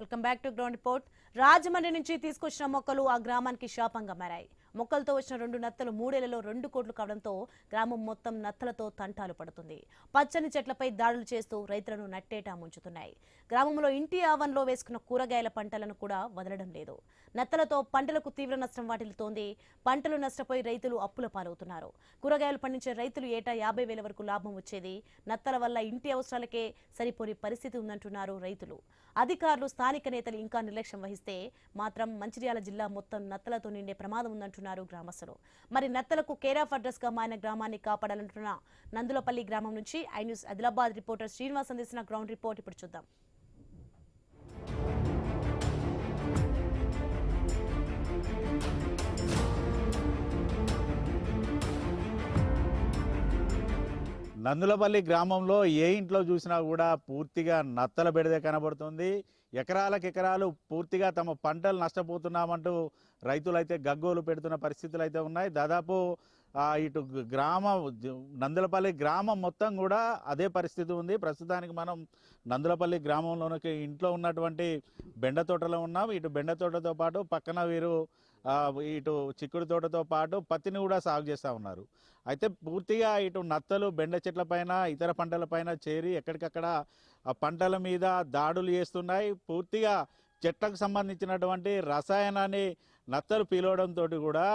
Welcome back to ground report. Rajahmundry నుంచి తీసుకొచ్చిన మొక్కలు ఆ గ్రామానికి శాపంగా మారాయి. మొక్కలతో వచ్చిన 2 నత్తలు 3 ఏళ్లలో 2 కోట్లు కావడంతో గ్రామం మొత్తం నత్తలతో తంటాలు పడుతుంది. పచ్చని చెట్లపై దాడులు చేస్తూ రైతులను నట్టేటా ముంచుతున్నాయి. గ్రామంలో ఇంటి ఆవరణలో వేసుకున్న కూరగాయల పంటలను కూడా వదలడం లేదు. నత్తలతో పంటలకు తీవ్ర నష్టం వాటిల్లుతోంది. పంటలు నష్టపోయి రైతులు అప్పుల పాలవుతున్నారు. కూరగాయలు పండించే రైతులు ఏటా 50,000 వరకు లాభం వచ్చేది. నత్తల వల్ల ఇంటి అవసరాలకే సరిపోని పరిస్థితి ఉందంటున్నారు రైతులు. అధికారులు, స్థానిక నేతలు ఇంకా నిర్లక్ష్యం వహిస్తే మాత్రం మంచిర్యాల జిల్లా మొత్తం నత్తలతో నిండే ప్రమాదం ఉందంటున్నారు గ్రామస్తులు. మరి నత్తలకు కేర్ ఆఫ్ అడ్రస్ గా మారిన గ్రామాన్ని కాపాడాలంటున్న నందులపల్లి గ్రామం నుంచి I news Adilabad reporter Srinivas అందిస్తున్న గ్రౌండ్ రిపోర్ట్ ఇప్పుడు చూద్దాం. నందులపల్లి గ్రామంలో ఏ ఇంట్లో చూసినా కూడా పూర్తిగా నత్తల బెడదే కనబడుతుంది. ఎకరాలు పూర్తిగా తమ పంటలు నష్టపోతున్నామంటూ రైతులైతే గగ్గోలు పెడుతున్న పరిస్థితులు అయితే ఉన్నాయి. దాదాపు ఇటు నందులపల్లి గ్రామం మొత్తం కూడా అదే పరిస్థితి ఉంది. ప్రస్తుతానికి మనం నందులపల్లి గ్రామంలోనికి ఇంట్లో ఉన్నటువంటి బెండ తోటలో ఉన్నాం. ఇటు బెండ తోటతో పాటు పక్కన వీరు ఇటు చిక్కుడు తోటతో పాటు పత్తిని కూడా సాగు చేస్తూ ఉన్నారు. అయితే పూర్తిగా ఇటు నత్తలు బెండ చెట్ల పైన ఇతర పంటల పైన చేరి ఎక్కడికక్కడ ఆ పంటల మీద దాడులు చేస్తున్నాయి. పూర్తిగా చెట్లకు సంబంధించినటువంటి రసాయనాన్ని నత్తలు పీలవడంతో కూడా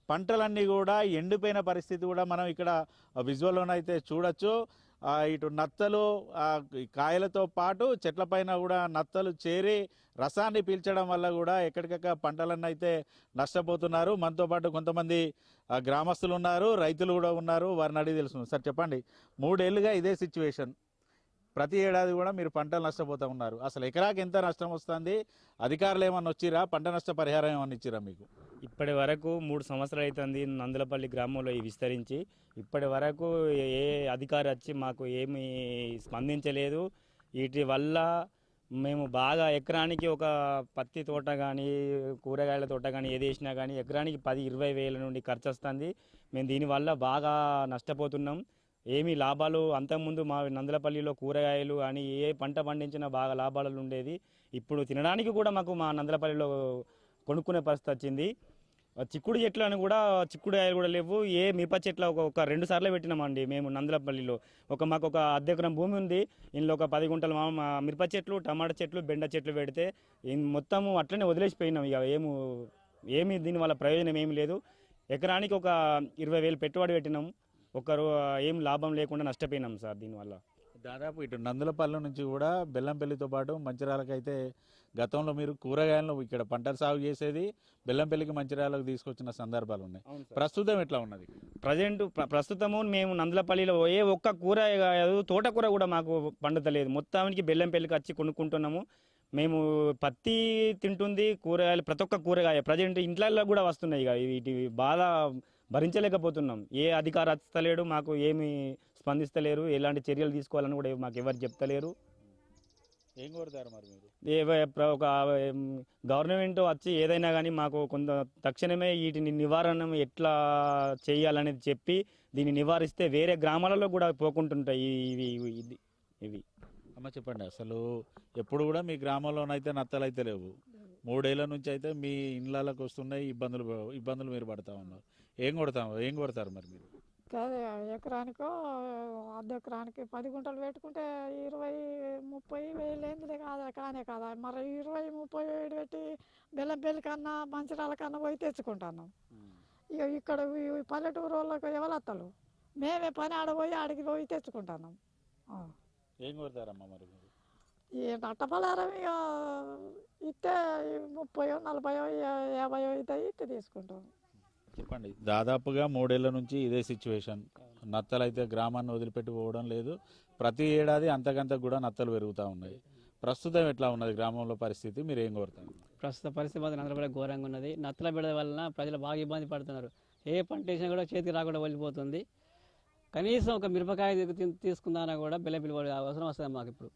పంటలన్నీ కూడా ఎండిపోయిన పరిస్థితి కూడా మనం ఇక్కడ విజువల్లోనైతే చూడొచ్చు. ఇటు నత్తలు కాయలతో పాటు చెట్లపైన కూడా నత్తలు చేరి రసాన్ని పీల్చడం వల్ల కూడా ఎక్కడికక్కడ పంటలన్నీ అయితే నష్టపోతున్నారు. మనతో పాటు కొంతమంది గ్రామస్తులు ఉన్నారు, రైతులు కూడా ఉన్నారు. వారిని అడిగి తెలుసుకున్నారు. సార్ చెప్పండి, 3 ఏళ్ళుగా ఇదే సిచ్యువేషన్, ప్రతి ఏడాది కూడా మీరు పంటలు నష్టపోతూ ఉన్నారు. అసలు ఎకరాకి ఎంత నష్టం వస్తుంది? అధికారులు ఏమన్నా వచ్చిరా? పంట నష్ట పరిహారం ఏమన్నా ఇచ్చిరా మీకు? ఇప్పటి వరకు 3 సంవత్సరాలు అవుతుంది నందులపల్లి గ్రామంలో విస్తరించి. ఇప్పటి వరకు ఏ అధికారి వచ్చి మాకు ఏమీ స్పందించలేదు. వీటి వల్ల మేము బాగా ఎకరానికి ఒక పత్తి తోట కానీ కూరగాయల తోట కానీ ఏది వేసినా కానీ ఎకరానికి 10-20 వేల నుండి ఖర్చు వస్తుంది. మేము దీనివల్ల బాగా నష్టపోతున్నాం. ఏమీ లాభాలు అంతకుముందు మా నందులపల్లిలో కూరగాయలు అని ఏ పంట పండించినా బాగా లాభాలు ఉండేది. ఇప్పుడు తినడానికి కూడా మాకు మా నందులపల్లిలో కొనుక్కునే పరిస్థితి వచ్చింది. చిక్కుడు చెట్లను కూడా చిక్కుడుకాయలు కూడా లేవు. ఏ మిరప చెట్ల ఒక 2 సార్లు పెట్టినామండి మేము నందులపల్లిలో. మాకు ఒక అర్ధెకరం భూమి ఉంది. ఇందులో ఒక 10 గుంటలు మిరప చెట్లు, టమాటా చెట్లు, బెండ చెట్లు పెడితే మొత్తము అట్లనే వదిలేసిపోయినాం. ఇక ఏమి దీనివల్ల ప్రయోజనం ఏమి లేదు. ఎకరానికి ఒక 20,000 పెట్టుబడి పెట్టినాం. ఏం లాభం లేకుండా నష్టపోయినాం సార్ దీనివల్ల. దాదాపు ఇటు నందులపల్లి నుంచి కూడా బెల్లంపల్లితో పాటు మంచిర్యాలకైతే గతంలో మీరు కూరగాయలను ఇక్కడ పంటలు సాగు చేసేది బెల్లంపల్లికి మంచిర్యాలకు తీసుకొచ్చిన సందర్భాలు ఉన్నాయి. ప్రస్తుతం ఎట్లా ఉన్నది? ప్రస్తుతము మేము నందులపల్లిలో ఏ ఒక్క కూర కాదు, తోటకూర కూడా మాకు పండుతలేదు. మొత్తానికి బెల్లంపల్లికి వచ్చి కొనుక్కుంటున్నాము. మేము పత్తి తింటుంది, కూరగాయలు ప్రతి ఒక్క కూరగాయ ప్రజెంట్ ఇంట్లలో కూడా వస్తున్నాయి. ఇక వీటి బాధ భరించలేకపోతున్నాం. ఏ అధికారి వస్తలేడు, మాకు ఏమి స్పందిస్తలేరు. ఎలాంటి చర్యలు తీసుకోవాలని కూడా మాకు ఎవరు చెప్తలేరు. ఏం కోరుతారు మరి మీరు? ఒక గవర్నమెంట్ వచ్చి ఏదైనా కానీ మాకు కొంత తక్షణమే వీటిని నివారణ ఎట్లా చేయాలనేది చెప్పి దీన్ని నివారిస్తే వేరే గ్రామాలలో కూడా పోకుంటుంటాయి ఇవి. అమ్మ చెప్పండి, అసలు ఎప్పుడు కూడా మీ గ్రామంలోనైతే నత్తలు అయితే లేవు. 3 ఏళ్ల నుంచి అయితే మీ ఇళ్ళకి వస్తున్నాయి, ఇబ్బందులు మీరు పడతా ఉన్నారు. ఏం కొడతారు మరి మీరు? ఎకరానికో అర్ధ ఎకరానికి 10 గుంటలు పెట్టుకుంటే 20-30 వేలు ఏంది కాదు, కానే కాదా. మరి 20-30 వేలు పెట్టి బెల్లంపల్లి కన్నా మంచిర్యాల కన్నా పోయి తెచ్చుకుంటున్నాం. ఇక ఇక్కడ పల్లెటూరు వాళ్ళకి ఎవరత్తలు మేమే పని ఆడపోయి ఆడికి పోయి తెచ్చుకుంటున్నాం. ఏం కొడతారమ్మా మరి మీరు? ఈ నట్టపలారం ఇక ఇస్తే 30-40-50 అవుతాయి, ఇస్తే తీసుకుంటాం. చెప్పండి, దాదాపుగా 3 ఏళ్ల నుంచి ఇదే సిచ్యువేషన్. నత్తలు అయితే గ్రామాన్ని వదిలిపెట్టి పోవడం లేదు. ప్రతి ఏడాది అంతకంత కూడా నత్తలు పెరుగుతూ ఉన్నాయి. ప్రస్తుతం ఎట్లా ఉన్నది గ్రామంలో పరిస్థితి? మీరు ఏం కోరుతారు? ప్రస్తుత పరిస్థితి మాత్రం నందులపల్లి ఘోరంగా ఉన్నది. నత్తల బిడ్డ వలన ప్రజలు బాగా ఇబ్బంది పడుతున్నారు. ఏ పంట వేసినా కూడా చేతికి రాకుండా వెళ్ళిపోతుంది. కనీసం ఒక మిరపకాయ తీసుకుందానా కూడా బెల్లంపల్లి అవసరం వస్తుంది మాకు. ఇప్పుడు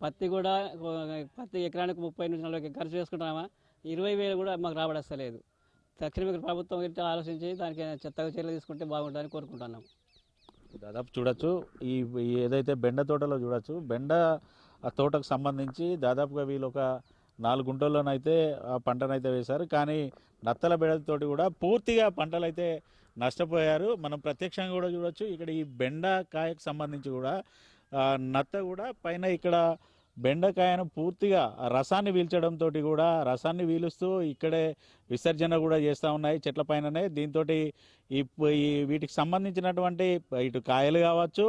పత్తి ఎకరానికి 30-40 ఖర్చు చేసుకుంటామా, 20 వేలు కూడా మాకు రాబడస్తలేదు. తక్షణమే ప్రభుత్వం ఆలోచించి దానికి చెత్తగా చర్యలు తీసుకుంటే బాగుంటుందని కోరుకుంటున్నాం. దాదాపు చూడొచ్చు, ఈ ఏదైతే బెండ తోటలో చూడొచ్చు, బెండ తోటకు సంబంధించి దాదాపుగా వీళ్ళు ఒక 4 గుంటల్లోనైతే ఆ పంటనైతే వేశారు. కానీ నత్తల బెడతతోటి కూడా పూర్తిగా పంటలైతే నష్టపోయారు. మనం ప్రత్యక్షంగా కూడా చూడొచ్చు. ఇక్కడ ఈ బెండకాయకు సంబంధించి కూడా నత్త కూడా పైన ఇక్కడ బెండకాయను పూర్తిగా రసాన్ని పీల్చడంతో కూడా రసాన్ని పీలుస్తూ ఇక్కడే విసర్జన కూడా చేస్తూ ఉన్నాయి చెట్ల పైననే. దీంతో ఈ వీటికి సంబంధించినటువంటి ఇటు కాయలు కావచ్చు,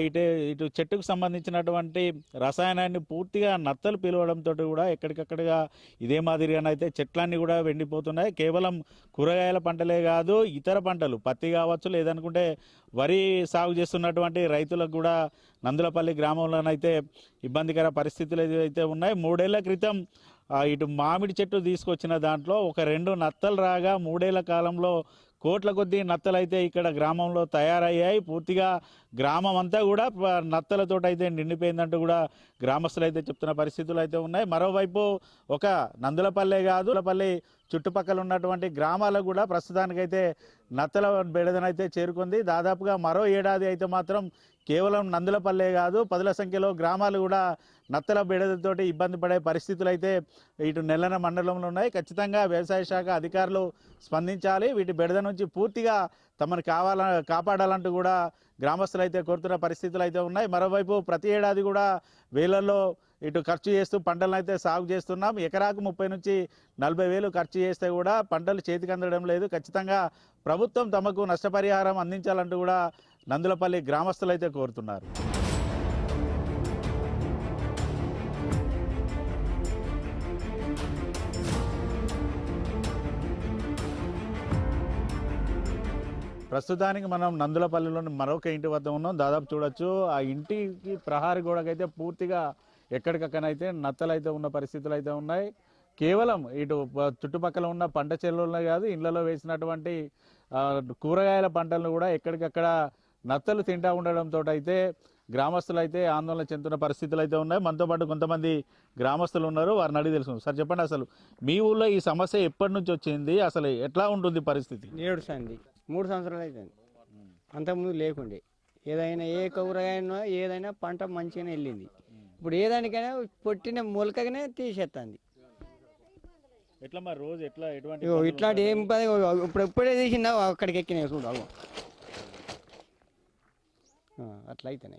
ఇటు చెట్టుకు సంబంధించినటువంటి రసాయనాన్ని పూర్తిగా నత్తలు పిలవడంతో కూడా ఎక్కడికక్కడగా ఇదే మాదిరిగానైతే చెట్లన్నీ కూడా వెండిపోతున్నాయి. కేవలం కూరగాయల పంటలే కాదు, ఇతర పంటలు పత్తి కావచ్చు, లేదనుకుంటే వరి సాగు చేస్తున్నటువంటి రైతులకు కూడా నందులపల్లి గ్రామంలోనైతే ఇబ్బందికర పరిస్థితులు అయితే ఉన్నాయి. 3 ఏళ్ల క్రితం ఇటు మామిడి చెట్టు తీసుకొచ్చిన దాంట్లో ఒక 2 నత్తలు రాగా 3 ఏళ్ల కాలంలో కోట్ల కొద్దీ నత్తలైతే ఇక్కడ గ్రామంలో తయారయ్యాయి. పూర్తిగా గ్రామం అంతా కూడా నత్తలతోటి అయితే నిండిపోయిందంటూ కూడా గ్రామస్తులు అయితే చెప్తున్న పరిస్థితులు అయితే ఉన్నాయి. మరోవైపు ఒక నందులపల్లె కాదు, నందులపల్లి చుట్టుపక్కల ఉన్నటువంటి గ్రామాలకు కూడా ప్రస్తుతానికైతే నత్తల బెడదనైతే చేరుకుంది. దాదాపుగా మరో ఏడాది అయితే మాత్రం కేవలం నందులపల్లె కాదు, 10ల సంఖ్యలో గ్రామాలు కూడా నత్తల బెడదతోటి ఇబ్బంది పడే పరిస్థితులు అయితే ఇటు నెల్లన మండలంలో ఉన్నాయి. ఖచ్చితంగా వ్యవసాయ శాఖ అధికారులు స్పందించాలి. వీటి బెడద నుంచి పూర్తిగా తమను కాపాడాలంటూ కూడా గ్రామస్తులు అయితే కోరుతున్న పరిస్థితులు అయితే ఉన్నాయి. మరోవైపు ప్రతి ఏడాది కూడా వేలల్లో ఇటు ఖర్చు చేస్తూ పంటలను అయితే సాగు చేస్తున్నాం. ఎకరాకు 30 నుంచి 40 వేలు ఖర్చు చేస్తే కూడా పంటలు చేతికి అందడం లేదు. ఖచ్చితంగా ప్రభుత్వం తమకు నష్టపరిహారం అందించాలంటూ కూడా నందులపల్లి గ్రామస్తులు అయితే కోరుతున్నారు. ప్రస్తుతానికి మనం నందులపల్లిలోని మరొక ఇంటి వద్ద ఉన్నాం. దాదాపు చూడొచ్చు ఆ ఇంటికి ప్రహారీ గోడకైతే పూర్తిగా ఎక్కడికక్కడైతే నత్తలు అయితే ఉన్న పరిస్థితులు అయితే ఉన్నాయి. కేవలం ఇటు చుట్టుపక్కల ఉన్న పంట చెరువులనే కాదు, ఇళ్లలో వేసినటువంటి కూరగాయల పంటలను కూడా ఎక్కడికక్కడ నత్తలు తింటా ఉండడంతో అయితే గ్రామస్తులు అయితే ఆందోళన చెందుతున్న పరిస్థితులు అయితే ఉన్నాయి. మనతో పాటు కొంతమంది గ్రామస్తులు ఉన్నారు, వారిని అడిగి తెలుసుకుందాం. సార్ చెప్పండి, అసలు మీ ఊళ్ళో ఈ సమస్య ఎప్పటి నుంచి వచ్చింది, అసలు ఎట్లా ఉంటుంది పరిస్థితి? 7 3 సంవత్సరాలు అవుతుంది. అంతకుముందు లేకుండే ఏదైనా ఏ కూరగాయనా ఏదైనా పంట మంచిగానే వెళ్ళింది. ఇప్పుడు ఏదానికైనా పొట్టిన మొలకగానే తీసేస్తుంది. ఎట్లా మరి రోజు ఎట్లా ఎటువంటి ఇట్లాంటి ఏం పని ఇప్పుడు ఎప్పుడే తీసిందా అక్కడికి ఎక్కినాయి చూడు అట్లా అయితేనే.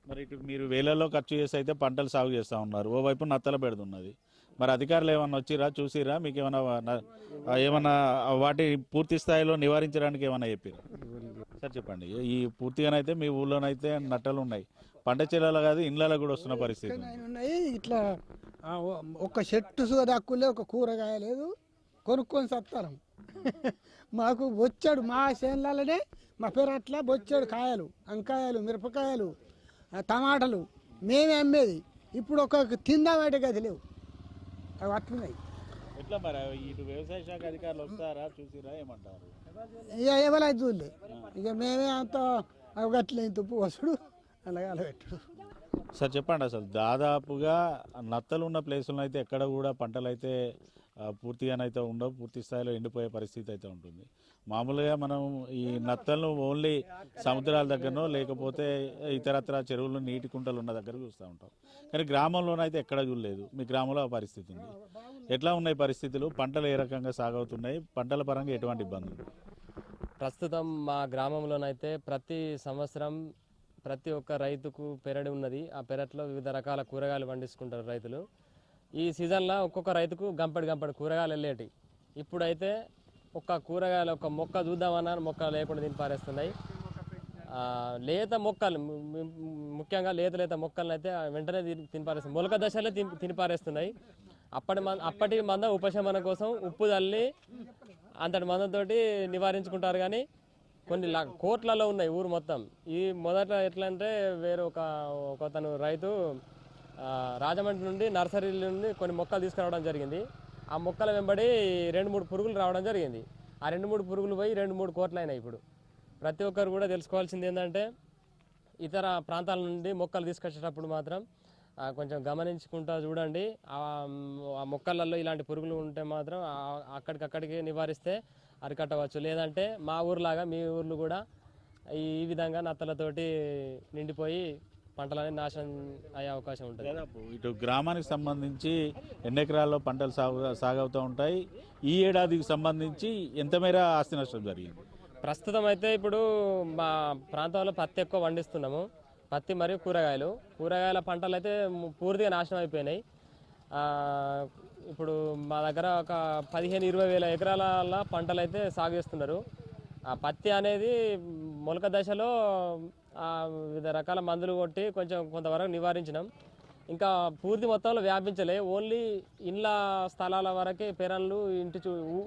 మరి ఇటు మీరు వేలల్లో ఖర్చు చేసి అయితే పంటలు సాగు చేస్తూ ఉన్నారు, ఓవైపు నత్తల పెడుతున్నది. మరి అధికారులు ఏమన్నా వచ్చిరా, చూసిరా? మీకు ఏమన్నా వాటి పూర్తి స్థాయిలో నివారించడానికి ఏమన్నా చెప్పారు? సార్ చెప్పండి, ఈ పూర్తిగానైతే మీ ఊళ్ళోనైతే నట్టలు ఉన్నాయి, పంట చెల్లెలు కాదు ఇండ్లలో కూడా వస్తున్న పరిస్థితి ఉన్నాయి. ఇట్లా ఒక చెట్టు దక్కులే, ఒక కూరగాయ లేదు, కొనుక్కొని సత్తారం. మాకు బొచ్చాడు మా చేనులనే మా పెరట్లా బొచ్చాడు కాయలు, వంకాయలు, మిరపకాయలు, టమాటాలు మేమే అమ్మేది. ఇప్పుడు ఒక తిందామంటే గది లేవు, అవి అట్లున్నాయి. ఎట్లా మరి ఇటు వ్యవసాయ శాఖ అధికారులు వస్తారా, చూసిరా, ఏమంటారు? ఇక ఎవరైతే చూడలే, ఇక మేమే అంత గట్లే తుప్పు వసుడు అలాగే అలా పెట్టుడు. సార్ చెప్పండి, అసలు దాదాపుగా నత్తలు ఉన్న ప్లేసులను అయితే ఎక్కడ కూడా పంటలు అయితే పూర్తిగానైతే ఉండవు, పూర్తి స్థాయిలో ఎండిపోయే పరిస్థితి అయితే ఉంటుంది. మామూలుగా మనం ఈ నత్తలను ఓన్లీ సముద్రాల దగ్గరనో లేకపోతే ఇతరత్ర చెరువులు, నీటి కుంటలు ఉన్న దగ్గర చూస్తూ ఉంటాం. కానీ గ్రామంలోనైతే ఎక్కడ చూడలేదు. మీ గ్రామంలో ఆ పరిస్థితి ఉంది. ఎట్లా ఉన్నాయి పరిస్థితులు? పంటలు ఏ రకంగా సాగవుతున్నాయి? పంటల పరంగా ఎటువంటి ఇబ్బందులు? ప్రస్తుతం మా గ్రామంలోనైతే ప్రతి సంవత్సరం ప్రతి ఒక్క రైతుకు పెరడు ఉన్నది. ఆ పెరట్లో వివిధ రకాల కూరగాయలు పండించుకుంటారు రైతులు. ఈ సీజన్లో ఒక్కొక్క రైతుకు గంపడి కూరగాయలు వెళ్ళేటి. ఇప్పుడైతే కూరగాయలు ఒక మొక్క చూద్దామన్నా మొక్క లేకుండా తిని పారేస్తున్నాయి. లేత మొక్కలు, ముఖ్యంగా లేత మొక్కలను అయితే వెంటనే తిని పారేస్తున్నాయి, మొలక దశలో తిని పారేస్తున్నాయి. అప్పటి మంద ఉపశమనం కోసం ఉప్పు చల్లి అంతటి మందంతోటి నివారించుకుంటారు. కానీ కొన్ని కోట్లలో ఉన్నాయి ఊరు మొత్తం. ఈ మొదట ఎట్లా అంటే ఒకతను రైతు రాజమండ్రి నుండి నర్సరీల నుండి కొన్ని మొక్కలు తీసుకురావడం జరిగింది. ఆ మొక్కల వెంబడి 2-3 పురుగులు రావడం జరిగింది. ఆ 2-3 పురుగులు పోయి 2-3 కోట్లు అయినాయి. ఇప్పుడు ప్రతి ఒక్కరు కూడా తెలుసుకోవాల్సింది ఏంటంటే ఇతర ప్రాంతాల నుండి మొక్కలు తీసుకొచ్చేటప్పుడు మాత్రం కొంచెం గమనించుకుంటా చూడండి. ఆ మొక్కలలో ఇలాంటి పురుగులు ఉంటే మాత్రం అక్కడికక్కడికి నివారిస్తే అరికట్టవచ్చు. లేదంటే మా ఊర్లాగా మీ ఊర్లు కూడా ఈ విధంగా నత్తలతోటి నిండిపోయి పంటలన్నీ నాశనం అయ్యే అవకాశం ఉంటుంది. దాదాపు ఇటు గ్రామానికి సంబంధించి ఎన్ని ఎకరాల్లో పంటలు సాగవుతూ ఉంటాయి? ఈ ఏడాదికి సంబంధించి ఎంత మేర ఆస్తి నష్టం జరిగింది? ప్రస్తుతం అయితే ఇప్పుడు మా ప్రాంతంలో పత్తి ఎక్కువ పండిస్తున్నాము. పత్తి మరియు కూరగాయల పంటలు అయితే పూర్తిగా నాశనం అయిపోయినాయి. ఇప్పుడు మా దగ్గర ఒక 15-20 వేల ఎకరాల పంటలు అయితే సాగు చేస్తున్నారు. ఆ పత్తి అనేది మొలక దశలో వివిధ రకాల మందులు కొట్టి కొంతవరకు నివారించినాం. ఇంకా పూర్తి మొత్తంలో వ్యాపించలే. ఓన్లీ ఇండ్ల స్థలాల వరకే పెరన్లు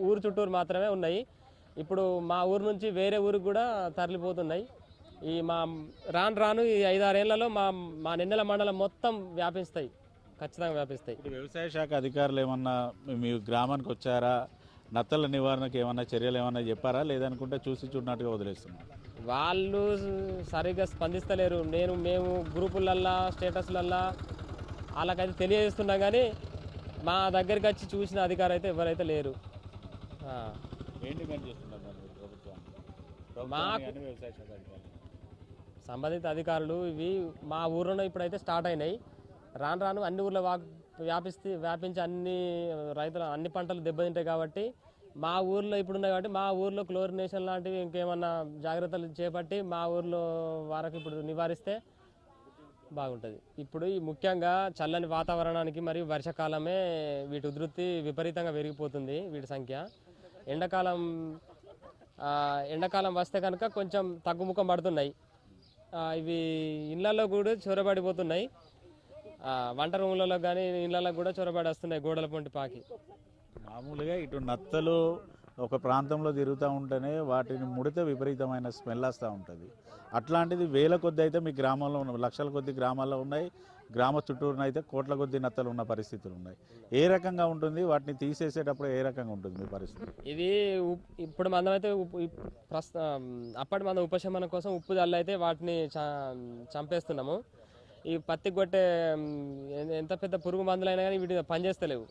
ఊరు చుట్టూరు మాత్రమే ఉన్నాయి. ఇప్పుడు మా ఊరు నుంచి వేరే ఊరికి కూడా తరలిపోతున్నాయి. ఈ రాను ఈ 5-6 ఏళ్లలో మా నిన్నెల మండలం మొత్తం వ్యాపిస్తాయి, ఖచ్చితంగా వ్యాపిస్తాయి. వ్యవసాయ శాఖ అధికారులు ఏమన్నా మీ గ్రామానికి వచ్చారా? నత్తల నివారణకు ఏమన్నా చర్యలు ఏమన్నా చెప్పారా? లేదనుకుంటే చూసి చూడనట్టుగా వదిలేస్తున్నారు? వాళ్ళు సరిగ్గా స్పందిస్తలేరు. మేము గ్రూపులల్లా స్టేటస్లల్లా వాళ్ళకైతే తెలియజేస్తున్నా కానీ మా దగ్గరికి వచ్చి చూసిన అధికారి అయితే ఎవరైతే లేరు. సంబంధిత అధికారులు ఇవి మా ఊర్లో ఇప్పుడైతే స్టార్ట్ అయినాయి. రాను అన్ని ఊర్లో వ్యాపించి అన్ని పంటలు దెబ్బతింటాయి. కాబట్టి మా ఊర్లో ఇప్పుడున్నాయి కాబట్టి మా ఊర్లో క్లోరినేషన్ లాంటివి ఇంకేమన్నా జాగ్రత్తలు చేపట్టి మా ఊర్లో వరకు ఇప్పుడు నివారిస్తే బాగుంటుంది. ఇప్పుడు ముఖ్యంగా చల్లని వాతావరణానికి మరియు వర్షాకాలమే వీటి ఉధృతి విపరీతంగా పెరిగిపోతుంది. వీటి సంఖ్య ఎండాకాలం వస్తే కనుక కొంచెం తగ్గుముఖం పడుతున్నాయి. ఇవి ఇళ్లలో కూడా చొరబడిపోతున్నాయి. వంట రూములలో కానీ ఇళ్లలో కూడా చొరబడి వస్తున్నాయి గోడల పొంటి పాకి. మామూలుగా ఇటు నత్తలు ఒక ప్రాంతంలో తిరుగుతూ ఉంటేనే వాటిని ముడితే విపరీతమైన స్మెల్ వస్తూ ఉంటుంది. అట్లాంటిది వేల కొద్ది అయితే మీ గ్రామంలో ఉన్న లక్షల కొద్ది గ్రామాల్లో ఉన్నాయి. గ్రామ చుట్టూరున అయితే కోట్ల కొద్ది నత్తలు ఉన్న పరిస్థితులు ఉన్నాయి. ఏ రకంగా ఉంటుంది? వాటిని తీసేసేటప్పుడు ఏ రకంగా ఉంటుంది మీ పరిస్థితి? ఇది ఇప్పుడు మనం అయితే అప్పటి మన ఉపశమనం కోసం ఉప్పు జల్లు అయితే వాటిని చంపేస్తున్నాము. ఈ పత్తి కొట్టే ఎంత పెద్ద పురుగు మందులైనా కానీ వీటి పనిచేస్తలేవు.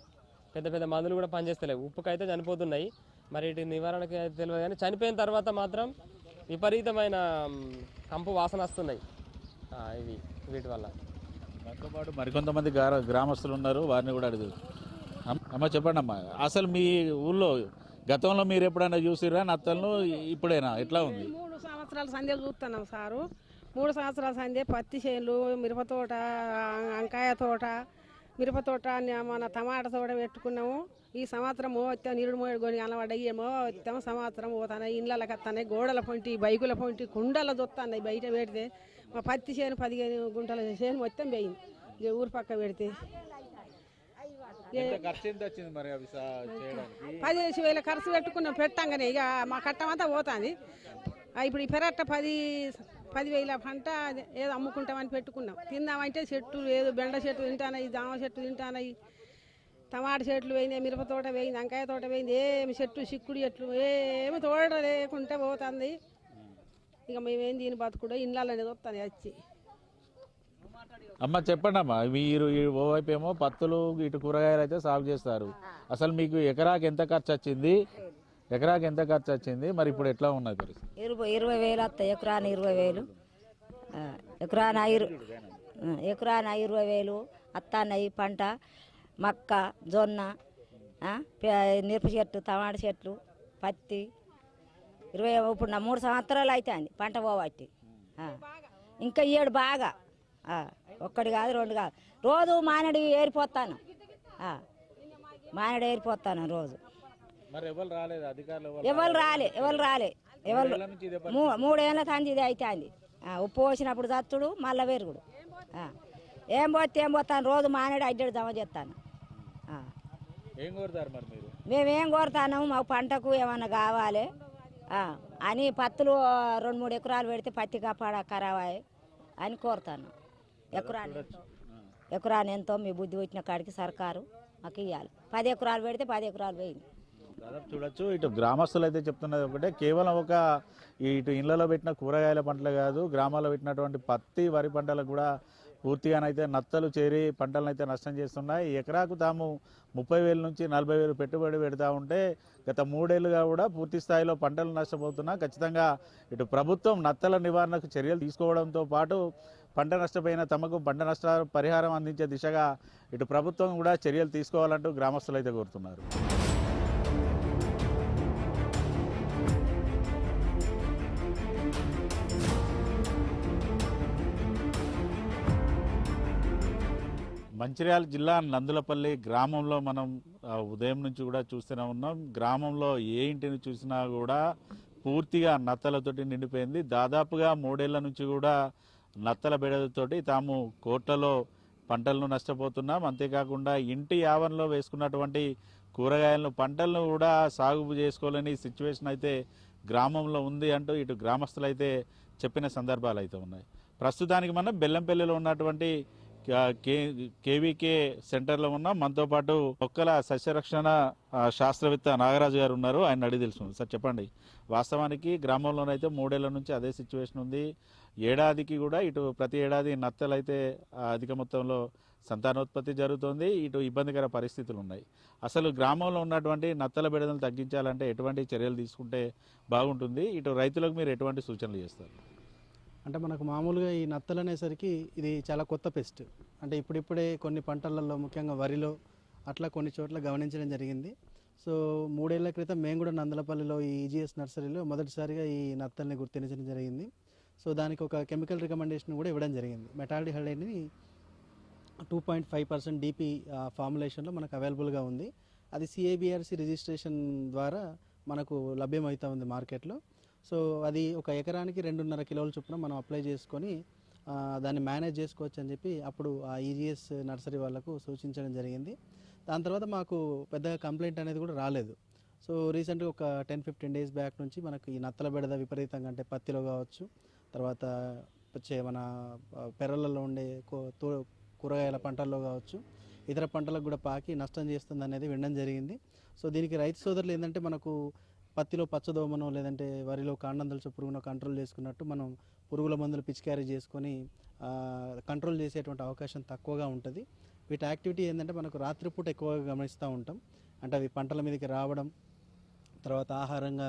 పెద్ద మందులు కూడా పనిచేస్తలేవు. ఉప్పుకైతే చనిపోతున్నాయి. మరి వీటి నివారణకి తెలియదు కానీ చనిపోయిన తర్వాత మాత్రం విపరీతమైన కంపు వాసన వస్తున్నాయి వీటి వల్ల. దాంతో పాటు మరికొంతమంది గ్రామస్తులు ఉన్నారు, వారిని కూడా అడుగు. అమ్మ చెప్పండి అమ్మా, అసలు మీ ఊళ్ళో గతంలో మీరు ఎప్పుడైనా చూసిరా నత్తలను? ఇప్పుడేనా? ఎట్లా ఉంది? 3 సంవత్సరాల సందే చూస్తున్నాం సారు. 3 సంవత్సరాల సందే పత్తి చేనులు, మిరప తోట, వంకాయ తోట, మిరప తోట, మన టమాటా తోట పెట్టుకున్నాము. ఈ సంవత్సరం మొత్తం నిరుడు మోడు కొని అలవాడయ్యి మొత్తం సంవత్సరం పోతున్నాయి. ఇళ్ళకి వస్తున్నాయి, గోడల పొంటి, బైకుల పొంటి, కుండల దొత్తున్నాయి. బయట పెడితే మా పత్తి చేను 15 గుంటల చేను మొత్తం పోయింది. ఊరు పక్క పెడితే 10,000 ఖర్చు పెట్టుకున్నాం. పెట్టంగానే ఇక మా కట్టమంతా పోతుంది. ఇప్పుడు ఈ పెరట్ట 10,000 పంట ఏదో అమ్ముకుంటామని పెట్టుకున్నాం. తిందామంటే చెట్లు లేదు, బెండ చెట్లు తింటానాయి, జామ చెట్లు తింటానాయి, టమాటా చెట్లు పోయింది, మిరప తోట పోయింది, వంకాయ తోట పోయింది. ఏమి చెట్టు చిక్కుడు చెట్లు ఏమి తోట లేకుంటే పోతుంది. ఇక మేమేం దీని బతుకుడో ఇళ్ళలో అనేది వస్తుంది వచ్చి. అమ్మ చెప్పండి అమ్మా, మీరు ఓవైపు ఏమో పత్తులు ఇటు కూరగాయలు అయితే సాగు చేస్తారు. అసలు మీకు ఎకరాకి ఎంత ఖర్చు వచ్చింది? మరి ఇప్పుడు ఎట్లా ఉన్నది పరిస్థితి? 20,000 వస్తాయి. ఎకరాన 20,000, ఎకరాన 20,000 వస్తున్నాయి. పంట మక్క, జొన్న, మిరప చెట్లు, టమాటా చెట్లు, పత్తి 20. ఇప్పుడు నా 3 సంవత్సరాలు అవుతుంది పంట పోబట్టి. ఇంకా 7 బాగా, 1 కాదు 2 కాదు. రోజు మానడి ఏరిపోతాను, రోజు. ఎవరు రాలే. 3 ఏళ్ళ తంది ఇది అవుతుంది. ఉప్పు పోసినప్పుడు చచ్చుడు, మళ్ళీ పెరుగుడు. ఏం పోతాను, రోజు మానడి అడ్డడు జమ చేస్తాను. మేమేం కోరుతాను, మాకు పంటకు ఏమన్నా కావాలి అని. పత్తులు 2-3 ఎకరాలు పెడితే పత్తి ఖరాబాయి అని కోరుతాను. ఎకరాన్ని ఎంతో మీ బుద్ధి వచ్చిన కాడికి సర్కారు మాకు ఇవ్వాలి. 10 ఎకరాలు పెడితే 10 ఎకరాలు పోయింది. దాదాపు చూడొచ్చు, ఇటు గ్రామస్తులు అయితే చెప్తున్నది ఒకటే, కేవలం ఇటు ఇళ్లలో పెట్టిన కూరగాయల పంటలే కాదు, గ్రామాల్లో పెట్టినటువంటి పత్తి, వరి పంటలకు కూడా పూర్తిగానైతే నత్తలు చేరి పంటలను అయితే నష్టం చేస్తున్నాయి. ఎకరాకు తాము 30,000 నుంచి 40,000 పెట్టుబడి పెడతా ఉంటే గత 3 ఏళ్లుగా కూడా పూర్తి స్థాయిలో పంటలు నష్టపోతున్నా. ఖచ్చితంగా ఇటు ప్రభుత్వం నత్తల నివారణకు చర్యలు తీసుకోవడంతో పాటు పంట నష్టపోయిన తమకు పంట నష్ట పరిహారం అందించే దిశగా ఇటు ప్రభుత్వం కూడా చర్యలు తీసుకోవాలంటూ గ్రామస్తులు అయితే కోరుతున్నారు. మంచిర్యాల జిల్లా నందులపల్లి గ్రామంలో మనం ఉదయం నుంచి కూడా చూస్తూనే ఉన్నాం. గ్రామంలో ఏ ఇంటిని చూసినా కూడా పూర్తిగా నత్తలతోటి నిండిపోయింది. దాదాపుగా 3 ఏళ్ల నుంచి కూడా నత్తల బెడదతోటి తాము కోట్లలో పంటలను నష్టపోతున్నాం. అంతేకాకుండా ఇంటి ఆవరణలో వేసుకున్నటువంటి కూరగాయలను పంటలను కూడా సాగు చేసుకోలేని సిచ్యువేషన్ అయితే గ్రామంలో ఉంది అంటూ ఇటు గ్రామస్తులు అయితే చెప్పిన సందర్భాలు అయితే ఉన్నాయి. ప్రస్తుతానికి మనం బెల్లంపల్లిలో ఉన్నటువంటి కేవీకే సెంటర్లో ఉన్నాం. మనతో పాటు మొక్కల సస్యరక్షణ శాస్త్రవేత్త నాగరాజు గారు ఉన్నారు. ఆయన అడిగి తెలుసుకుంది. సార్ చెప్పండి, వాస్తవానికి గ్రామంలోనైతే 3 ఏళ్ల నుంచి అదే సిచ్యువేషన్ ఉంది. ఏడాదికి కూడా ఇటు ప్రతి ఏడాది నత్తలు అయితే అధిక మొత్తంలో సంతానోత్పత్తి జరుగుతుంది. ఇటు ఇబ్బందికర పరిస్థితులు ఉన్నాయి. అసలు గ్రామంలో ఉన్నటువంటి నత్తల బెడదలు తగ్గించాలంటే ఎటువంటి చర్యలు తీసుకుంటే బాగుంటుంది? ఇటు రైతులకు మీరు ఎటువంటి సూచనలు చేస్తారు? అంటే మనకు మామూలుగా ఈ నత్తలు అనేసరికి ఇది చాలా కొత్త పెస్ట్. అంటే ఇప్పుడిప్పుడే కొన్ని పంటలలో ముఖ్యంగా వరిలో అట్లా కొన్ని చోట్ల గమనించడం జరిగింది. సో 3 ఏళ్ల క్రితం మేము కూడా నందలపల్లిలో ఈ ఈజీఎస్ నర్సరీలో మొదటిసారిగా ఈ నత్తల్ని గుర్తించడం జరిగింది. సో దానికి ఒక కెమికల్ రికమెండేషన్ కూడా ఇవ్వడం జరిగింది. మెటాల్డిహైడ్ని 2.5% DP ఫార్ములేషన్లో మనకు అవైలబుల్గా ఉంది. అది CABRC రిజిస్ట్రేషన్ ద్వారా మనకు లభ్యమవుతూ ఉంది మార్కెట్లో. సో అది ఒక ఎకరానికి 2.5 కిలోల చొప్పున మనం అప్లై చేసుకొని దాన్ని మేనేజ్ చేసుకోవచ్చు అని చెప్పి అప్పుడు ఆ ఈజీఎస్ నర్సరీ వాళ్ళకు సూచించడం జరిగింది. దాని తర్వాత మాకు పెద్దగా కంప్లైంట్ అనేది కూడా రాలేదు. సో రీసెంట్గా ఒక 10-15 డేస్ బ్యాక్ నుంచి మనకు ఈ నత్తల బెడద విపరీతంగా, అంటే పత్తిలో కావచ్చు, తర్వాత వచ్చే మన పెరళ్ళలో ఉండే కూరగాయల పంటల్లో కావచ్చు, ఇతర పంటలకు కూడా పాకి నష్టం చేస్తుంది అనేది వినడం జరిగింది. సో దీనికి రైతు సోదరులు ఏంటంటే మనకు పత్తిలో పచ్చదోమనో లేదంటే వరిలో కాండందలచు పురుగునో కంట్రోల్ చేసుకున్నట్టు మనం పురుగుల మందులు పిచికారీ చేసుకొని కంట్రోల్ చేసేటువంటి అవకాశం తక్కువగా ఉంటుంది. వీటి యాక్టివిటీ ఏంటంటే మనకు రాత్రిపూట ఎక్కువగా గమనిస్తూ ఉంటాం. అంటే అవి పంటల మీదకి రావడం, తర్వాత ఆహారంగా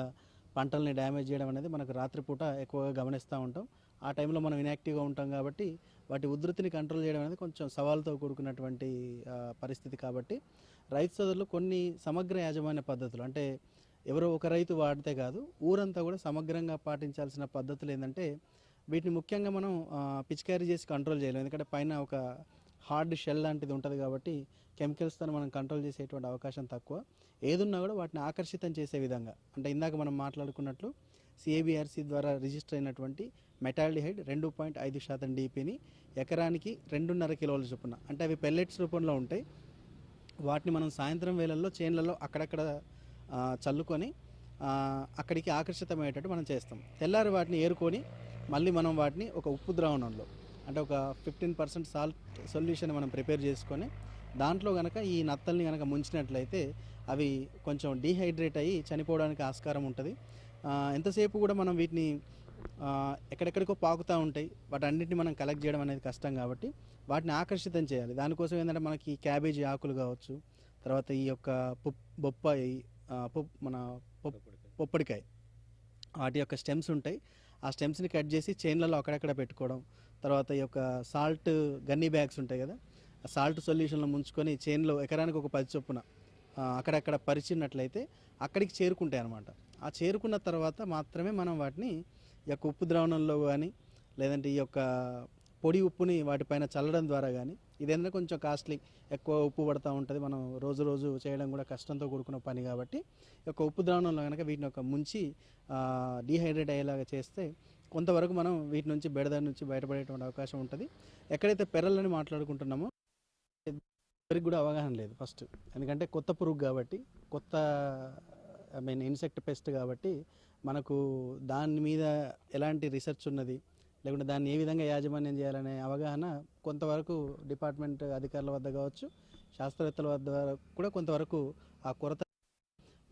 పంటల్ని డ్యామేజ్ చేయడం అనేది మనకు రాత్రిపూట ఎక్కువగా గమనిస్తూ ఉంటాం. ఆ టైంలో మనం ఇన్యాక్టివ్గా ఉంటాం కాబట్టి వాటి ఉధృతిని కంట్రోల్ చేయడం అనేది కొంచెం సవాలుతో కూడుకున్నటువంటి పరిస్థితి. కాబట్టి రైతు సోదరులు కొన్ని సమగ్ర యాజమాన్య పద్ధతులు, అంటే ఎవరో ఒక రైతు వాడితే కాదు, ఊరంతా కూడా సమగ్రంగా పాటించాల్సిన పద్ధతులు ఏంటంటే వీటిని ముఖ్యంగా మనం పిచికారీ చేసి కంట్రోల్ చేయలేము. ఎందుకంటే పైన ఒక హార్డ్ షెల్ లాంటిది ఉంటుంది కాబట్టి కెమికల్స్తో మనం కంట్రోల్ చేసేటువంటి అవకాశం తక్కువ. ఏదున్నా కూడా వాటిని ఆకర్షితం చేసే విధంగా, అంటే ఇందాక మనం మాట్లాడుకున్నట్లు CABRC ద్వారా రిజిస్టర్ అయినటువంటి మెటాల్డిహైడ్ 2.5% DPని ఎకరానికి 2.5 కిలోల చొప్పున, అంటే అవి పెల్లెట్స్ రూపంలో ఉంటాయి. వాటిని మనం సాయంత్రం వేళల్లో చేన్లలో అక్కడక్కడ చల్లుకొని అక్కడికి ఆకర్షితమయ్యేటట్టు మనం చేస్తాం. తెల్లారి వాటిని ఏరుకొని మళ్ళీ మనం వాటిని ఒక ఉప్పు ద్రావణంలో, అంటే ఒక 15% సాల్ట్ సొల్యూషన్ మనం ప్రిపేర్ చేసుకొని దాంట్లో కనుక ఈ నత్తల్ని కనుక ముంచినట్లయితే అవి కొంచెం డీహైడ్రేట్ అయ్యి చనిపోవడానికి ఆస్కారం ఉంటుంది. ఎంతసేపు కూడా మనం వీటిని ఎక్కడెక్కడికో పాకుతూ ఉంటాయి, వాటన్నిటిని మనం కలెక్ట్ చేయడం అనేది కష్టం కాబట్టి వాటిని ఆకర్షితం చేయాలి. దానికోసం ఏంటంటే మనకి క్యాబేజీ ఆకులు కావచ్చు, తర్వాత ఈ యొక్క బొప్పాయి, మన పొప్పడికాయ, వాటి యొక్క స్టెమ్స్ ఉంటాయి. ఆ స్టెమ్స్ని కట్ చేసి చైన్లలో అక్కడక్కడ పెట్టుకోవడం, తర్వాత ఈ యొక్క సాల్ట్ గన్నీ బ్యాగ్స్ ఉంటాయి కదా, ఆ సాల్ట్ సొల్యూషన్లో ముంచుకొని చైన్లో ఎకరానికి ఒక 10 చొప్పున అక్కడక్కడ పరిచినట్లయితే అక్కడికి చేరుకుంటాయి అన్నమాట. ఆ చేరుకున్న తర్వాత మాత్రమే మనం వాటిని ఈ యొక్క ఉప్పు ద్రావణంలో కానీ లేదంటే ఈ యొక్క పొడి ఉప్పుని వాటిపైన చల్లడం ద్వారా కానీ, ఇదేంటంటే కొంచెం కాస్ట్లీ, ఎక్కువ ఉప్పు పడుతూ ఉంటుంది, మనం రోజు రోజు చేయడం కూడా కష్టంతో కూడుకున్న పని కాబట్టి ఈ యొక్క ఉప్పు ద్రావణంలో కనుక వీటిని ఒక ముంచి డీహైడ్రేట్ అయ్యేలాగా చేస్తే కొంతవరకు మనం వీటి నుంచి బెడద నుంచి బయటపడేటువంటి అవకాశం ఉంటుంది. ఎక్కడైతే పెరళ్ళని మాట్లాడుకుంటున్నామో ఎవరికి కూడా అవగాహన లేదు ఫస్ట్, ఎందుకంటే కొత్త పురుగు కాబట్టి, కొత్త ఇన్సెక్ట్ పెస్ట్ కాబట్టి మనకు దాని మీద ఎలాంటి రీసెర్చ్ ఉన్నది, లేకుంటే దాన్ని ఏ విధంగా యాజమాన్యం చేయాలనే అవగాహన కొంతవరకు డిపార్ట్మెంట్ అధికారుల వద్ద కావచ్చు, శాస్త్రవేత్తల వద్ద కూడా కొంతవరకు ఆ కొరత.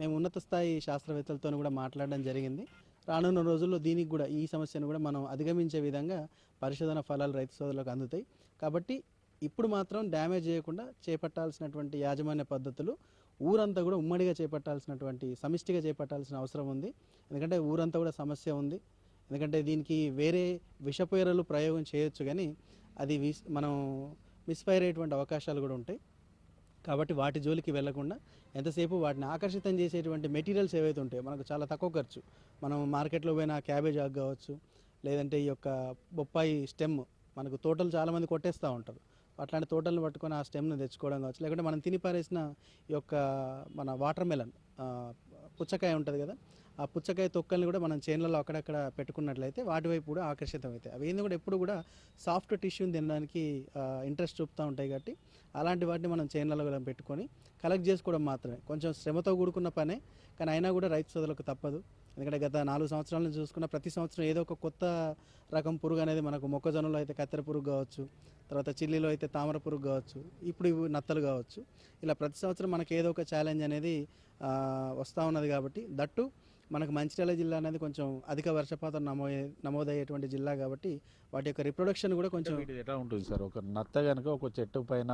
మేము ఉన్నత స్థాయి శాస్త్రవేత్తలతో కూడా మాట్లాడడం జరిగింది. రానున్న రోజుల్లో దీనికి కూడా, ఈ సమస్యను కూడా మనం అధిగమించే విధంగా పరిశోధన ఫలాలు రైతు సోదరులకు అందుతాయి. కాబట్టి ఇప్పుడు మాత్రం డ్యామేజ్ చేయకుండా చేపట్టాల్సినటువంటి యాజమాన్య పద్ధతులు ఊరంతా కూడా ఉమ్మడిగా చేపట్టాల్సినటువంటి, సమిష్టిగా చేపట్టాల్సిన అవసరం ఉంది. ఎందుకంటే ఊరంతా కూడా సమస్య ఉంది. ఎందుకంటే దీనికి వేరే విషపేరలు ప్రయోగం చేయొచ్చు, కానీ అది మనం మిస్ఫైర్ అయ్యేటువంటి అవకాశాలు కూడా ఉంటాయి. కాబట్టి వాటి జోలికి వెళ్లకుండా ఎంతసేపు వాటిని ఆకర్షితం చేసేటువంటి మెటీరియల్స్ ఏవైతే ఉంటాయో మనకు చాలా తక్కువ ఖర్చు, మనం మార్కెట్లో పోయిన క్యాబేజ్ ఆకు కావచ్చు, లేదంటే ఈ యొక్క బొప్పాయి స్టెమ్ మనకు తోటలు చాలామంది కొట్టేస్తూ ఉంటారు, అట్లాంటి తోటలను పట్టుకొని ఆ స్టెమ్ను తెచ్చుకోవడం కావచ్చు, లేకుంటే మనం తిని పారేసిన ఈ యొక్క మన వాటర్ మెలన్ పుచ్చకాయ ఉంటుంది కదా, ఆ పుచ్చకాయ తొక్కల్ని కూడా మనం చేనులలో అక్కడక్కడ పెట్టుకున్నట్లయితే వాటి వైపు కూడా ఆకర్షితం అవుతాయి. అవి ఏంది కూడా ఎప్పుడు కూడా సాఫ్ట్ టిష్యూని తినడానికి ఇంట్రెస్ట్ చూపుతూ ఉంటాయి. కాబట్టి అలాంటి వాటిని మనం చేనులలో పెట్టుకొని కలెక్ట్ చేసుకోవడం మాత్రమే, కొంచెం శ్రమతో కూడుకున్న పనే, కానీ అయినా కూడా రైతు సోదరులకు తప్పదు. ఎందుకంటే గత 4 సంవత్సరాల నుంచి చూసుకున్న ప్రతి సంవత్సరం ఏదో ఒక కొత్త రకం పురుగు అనేది మనకు మొక్కజొన్నలో అయితే కత్తెర పురుగు కావచ్చు, తర్వాత చిల్లీలో అయితే తామర పురుగు కావచ్చు, ఇప్పుడు ఇవి నత్తలు కావచ్చు, ఇలా ప్రతి సంవత్సరం మనకి ఏదో ఒక ఛాలెంజ్ అనేది వస్తూ ఉన్నది. కాబట్టి దట్టు మనకు మంచిర్యాల జిల్లా అనేది కొంచెం అధిక వర్షపాతం నమోదయ్యేటువంటి జిల్లా కాబట్టి వాటి యొక్క రిప్రొడక్షన్ కూడా కొంచెం ఎట్లా ఉంటుంది సార్? ఒక నత్త కనుక ఒక చెట్టు పైన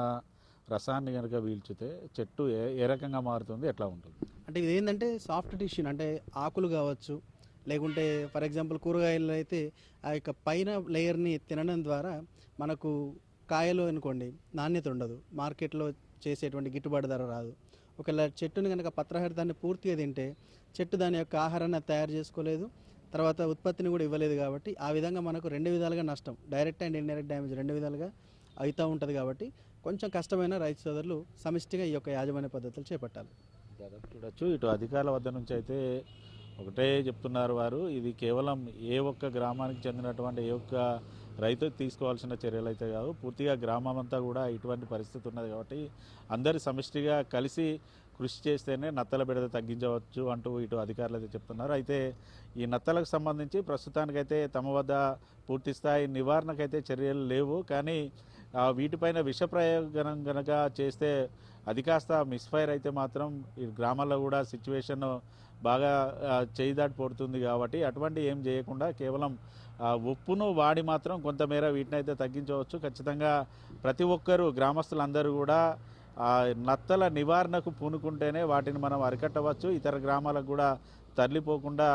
రసాన్ని కనుక పీల్చితే చెట్టు ఏ రకంగా మారుతుంది, ఎట్లా ఉంటుంది? అంటే ఇది ఏంటంటే సాఫ్ట్ టిష్యూ, అంటే ఆకులు కావచ్చు, లేకుంటే ఫర్ ఎగ్జాంపుల్ కూరగాయలు అయితే ఆ యొక్క పైన లేయర్ని తినడం ద్వారా మనకు కాయలు అనుకోండి నాణ్యత ఉండదు, మార్కెట్లో చేసేటువంటి గిట్టుబాటు ధర రాదు. ఒకవేళ చెట్టుని కనుక పత్రహరితాన్ని పూర్తిగా తింటే చెట్టు దాని యొక్క ఆహారాన్ని తయారు చేసుకోలేదు, తర్వాత ఉత్పత్తిని కూడా ఇవ్వలేదు. కాబట్టి ఆ విధంగా మనకు 2 విధాలుగా నష్టం, డైరెక్ట్ అండ్ ఇండైరెక్ట్ డ్యామేజ్ 2 విధాలుగా అవుతూ ఉంటుంది. కాబట్టి కొంచెం కష్టమైన రైతు సోదరులు సమిష్టిగా ఈ యొక్క యాజమాన్య పద్ధతులు చేపట్టాలి. దాదాపు చూడొచ్చు, ఇటు అధికారుల వద్ద నుంచి అయితే ఒకటే చెప్తున్నారు వారు, ఇది కేవలం ఏ ఒక్క గ్రామానికి చెందినటువంటి ఏ ఒక్క రైతు తీసుకోవాల్సిన చర్యలు అయితే కాదు, పూర్తిగా గ్రామం అంతా కూడా ఇటువంటి పరిస్థితి ఉన్నది. కాబట్టి అందరు సమిష్టిగా కలిసి కృషి చేస్తేనే నత్తల బెడద తగ్గించవచ్చు అంటూ ఇటు అధికారులు అయితే చెప్తున్నారు. అయితే ఈ నత్తలకు సంబంధించి ప్రస్తుతానికైతే తమ వద్ద పూర్తి స్థాయి నివారణకైతే చర్యలు లేవు, కానీ వీటిపైన విష ప్రయోగం కనుక చేస్తే అది కాస్త మిస్ఫైర్ అయితే మాత్రం ఈ గ్రామాల్లో కూడా సిచ్యువేషన్ బాగా చేయి దాటి పడుతుంది. కాబట్టి అటువంటి ఏం చేయకుండా కేవలం ఉప్పును వాడి మాత్రం కొంతమేర వీటిని అయితే తగ్గించవచ్చు. ఖచ్చితంగా ప్రతి ఒక్కరూ గ్రామస్తులందరూ కూడా నత్తల నివారణకు పూనుకుంటేనే వాటిని మనం అరికట్టవచ్చు, ఇతర గ్రామాలకు కూడా తరలిపోకుండా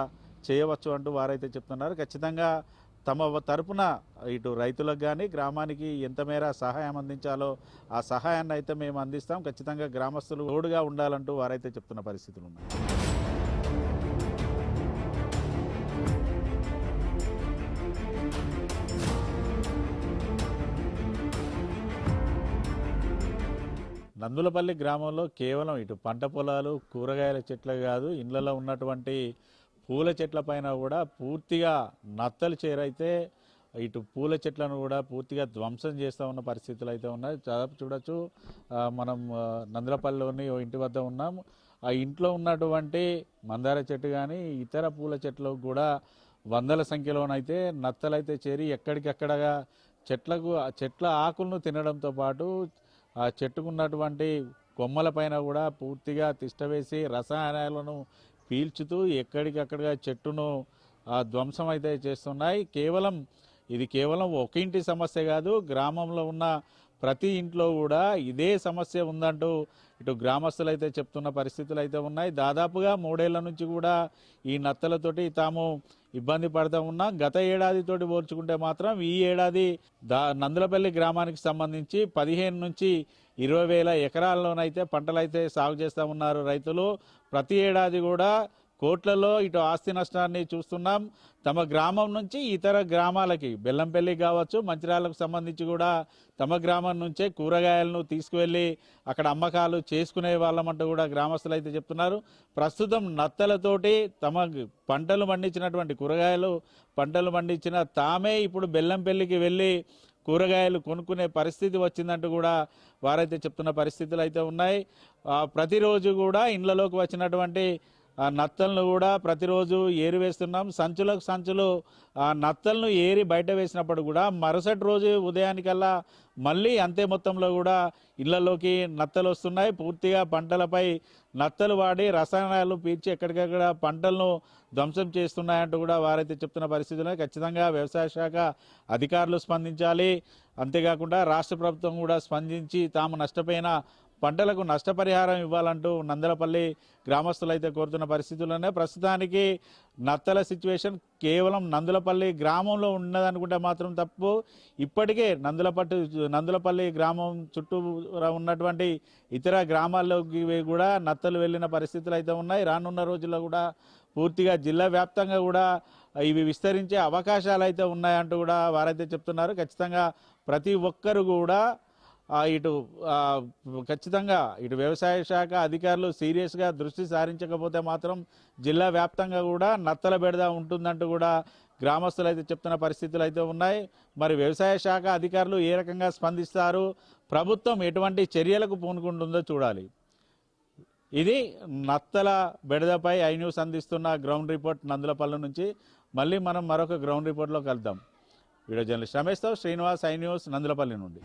చేయవచ్చు అంటూ వారైతే చెప్తున్నారు. ఖచ్చితంగా తమ తరపున ఇటు రైతులకు కానీ గ్రామానికి ఎంత మేర సహాయం అందించాలో ఆ సహాయాన్ని అయితే మేము అందిస్తాం. ఖచ్చితంగా గ్రామస్తులు తోడుగా ఉండాలంటూ వారైతే చెప్తున్న పరిస్థితులు ఉన్నాయి. నందులపల్లి గ్రామంలో కేవలం ఇటు పంట పొలాలు, కూరగాయల చెట్లు కాదు, ఇళ్లలో ఉన్నటువంటి పూల చెట్ల పైన కూడా పూర్తిగా నత్తలు చేరైతే ఇటు పూల చెట్లను కూడా పూర్తిగా ధ్వంసం చేస్తూ ఉన్న పరిస్థితులు అయితే ఉన్నాయి. దాదాపు చూడొచ్చు, మనం నందులపల్లిలోని ఓ ఇంటి వద్ద ఉన్నాం. ఆ ఇంట్లో ఉన్నటువంటి మందార చెట్టు కానీ ఇతర పూల చెట్లు కూడా వందల సంఖ్యలోనైతే నత్తలైతే చేరి ఎక్కడికక్కడగా చెట్ల ఆకులను తినడంతో పాటు ఆ చెట్టుకున్నటువంటి కొమ్మల పైన కూడా పూర్తిగా తిష్టవేసి రసాయనాలను పీల్చుతూ ఎక్కడికక్కడగా చెట్టును ధ్వంసం అయితే చేస్తున్నాయి. ఇది కేవలం ఒక ఇంటి సమస్య కాదు, గ్రామంలో ఉన్న ప్రతి ఇంట్లో కూడా ఇదే సమస్య ఉందంటూ ఇటు గ్రామస్తులు అయితే చెప్తున్న పరిస్థితులు అయితే ఉన్నాయి. దాదాపుగా 3 ఏళ్ల నుంచి కూడా ఈ నత్తలతోటి తాము ఇబ్బంది పడుతూ ఉన్నాం. గత ఏడాదితోటి పోల్చుకుంటే మాత్రం ఈ ఏడాది నందులపల్లి గ్రామానికి సంబంధించి 15 నుంచి 20 వేల ఎకరాల్లోనైతే పంటలైతే సాగు చేస్తూ ఉన్నారు రైతులు. ప్రతి ఏడాది కూడా కోట్లలో ఇటు ఆస్తి నష్టాన్ని చూస్తున్నాం. తమ గ్రామం నుంచి ఇతర గ్రామాలకి బెల్లంపల్లి కావచ్చు, మంచిర్యాలకు సంబంధించి కూడా తమ గ్రామం నుంచే కూరగాయలను తీసుకువెళ్ళి అక్కడ అమ్మకాలు చేసుకునే వాళ్ళమంటూ కూడా గ్రామస్తులు అయితే చెప్తున్నారు. ప్రస్తుతం నత్తలతోటి తమ పంటలు పండించినటువంటి కూరగాయలు పంటలు పండించిన తామే ఇప్పుడు బెల్లంపల్లికి వెళ్ళి కూరగాయలు కొనుక్కునే పరిస్థితి వచ్చిందంటూ కూడా వారైతే చెప్తున్న పరిస్థితులు అయితే ఉన్నాయి. ప్రతిరోజు కూడా ఇండ్లలోకి వచ్చినటువంటి నత్తలను కూడా ప్రతిరోజు ఏరివేస్తున్నాం. సంచులకు సంచులు నత్తలను ఏరి బయట వేసినప్పుడు కూడా మరుసటి రోజు ఉదయానికల్లా మళ్ళీ అంతే మొత్తంలో కూడా ఇళ్లలోకి నత్తలు వస్తున్నాయి. పూర్తిగా పంటలపై నత్తలు వాడి రసాయనాలు పీల్చి ఎక్కడికక్కడ పంటలను ధ్వంసం చేస్తున్నాయంటూ కూడా వారైతే చెప్తున్న పరిస్థితుల్లో ఖచ్చితంగా వ్యవసాయ శాఖ అధికారులు స్పందించాలి. అంతేకాకుండా రాష్ట్ర ప్రభుత్వం కూడా స్పందించి తాము నష్టపోయిన పంటలకు నష్టపరిహారం ఇవ్వాలంటూ నందలపల్లి గ్రామస్తులు అయితే కోరుతున్న పరిస్థితుల్లోనే ప్రస్తుతానికి నత్తల సిచ్యువేషన్ కేవలం నందులపల్లి గ్రామంలో ఉన్నదనుకుంటే మాత్రం తప్పు. ఇప్పటికే నందులపల్లి గ్రామం చుట్టూ ఉన్నటువంటి ఇతర గ్రామాల్లోకి కూడా నత్తలు వెళ్ళిన పరిస్థితులు అయితే ఉన్నాయి. రానున్న రోజుల్లో కూడా పూర్తిగా జిల్లా వ్యాప్తంగా కూడా ఇవి విస్తరించే అవకాశాలు అయితే ఉన్నాయంటూ కూడా వారైతే చెప్తున్నారు. ఖచ్చితంగా ప్రతి ఒక్కరు కూడా ఖచ్చితంగా ఇటు వ్యవసాయ శాఖ అధికారులు సీరియస్గా దృష్టి సారించకపోతే మాత్రం జిల్లా వ్యాప్తంగా కూడా నత్తల బెడద ఉంటుందంటూ కూడా గ్రామస్తులు అయితే చెప్తున్న పరిస్థితులు అయితే ఉన్నాయి. మరి వ్యవసాయ శాఖ అధికారులు ఏ రకంగా స్పందిస్తారు, ప్రభుత్వం ఎటువంటి చర్యలకు పూనుకుంటుందో చూడాలి. ఇది నత్తల బెడదపై ఐ న్యూస్ అందిస్తున్న గ్రౌండ్ రిపోర్ట్ నందులపల్లి నుంచి. మళ్ళీ మనం మరొక గ్రౌండ్ రిపోర్ట్లో కలుద్దాం. వీడియో జర్నలిస్ట్ రమేష్తో శ్రీనివాస్, ఐ న్యూస్ నందులపల్లి నుండి.